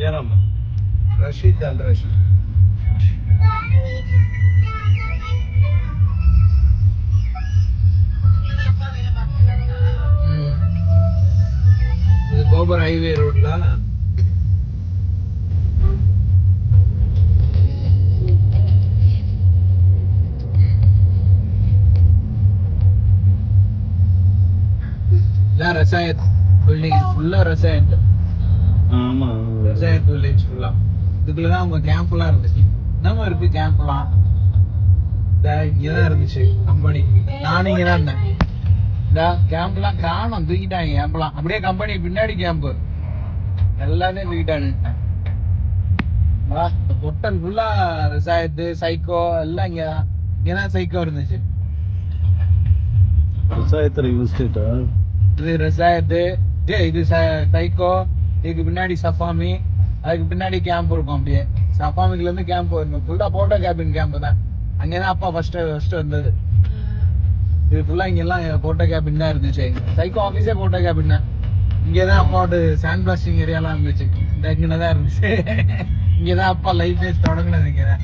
ಏನಮ್ಮ ರಶೀದ್ ಅಲ್ ರಶೀದ್ இது கோபர் ஹைவே ரோட்ல ரசாயத் பில்டிங் ஃபுல்லா ரசாயத். ஆமா ரசாயத் வில்லேஜ் ஃபுல்லா. இதுக்குள்ளதான் அவங்க கேம்ப்லாம் இருந்துச்சு. நம்ம இருக்கு கேம்ப்லாம் இங்கதான் இருந்துச்சு கம்பெனி. நானும் இங்கதான் இருந்தேன். இந்த கேம்ப்லாம் காணும் தூக்கிட்டாங்க. கேம்ப்லாம் அப்படியே கம்பெனி பின்னாடி கேம்ப் எல்லாமே தூக்கிட்டாங்க. ஹோட்டல் ஃபுல்லா ரசாயத்து சைக்கோ எல்லாம் இங்கதான் சைக்கோ இருந்துச்சு. ரசாயத்துல யூஸ்டா இது ரசாயத்து இது சைக்கோ. இதுக்கு பின்னாடி சஃபாமி. அதுக்கு பின்னாடி கேம்ப் இருக்கும். அப்படியே சஃபாமிக்குல இருந்து கேம்ப் வரும். ஃபுல்லா போட்டோ கேபின் கேம்ப் தான். அங்கதான் அப்பா ஃபர்ஸ்ட் வந்தது. இது ஃபுல்லா இங்க எல்லாம் போட்டோ கேபின் தான் இருந்துச்சு. சைக்கோ ஆபீஸே போட்டோ கேபின் தான். இங்கதான் அப்பாவோட சாண்ட் பிளாஸ்டிங் ஏரியாலாம் இருந்துச்சு. இந்த இங்கதான் இருந்துச்சு. இங்கதான் அப்பா லைஃப் தொடங்கினது. இங்கதான்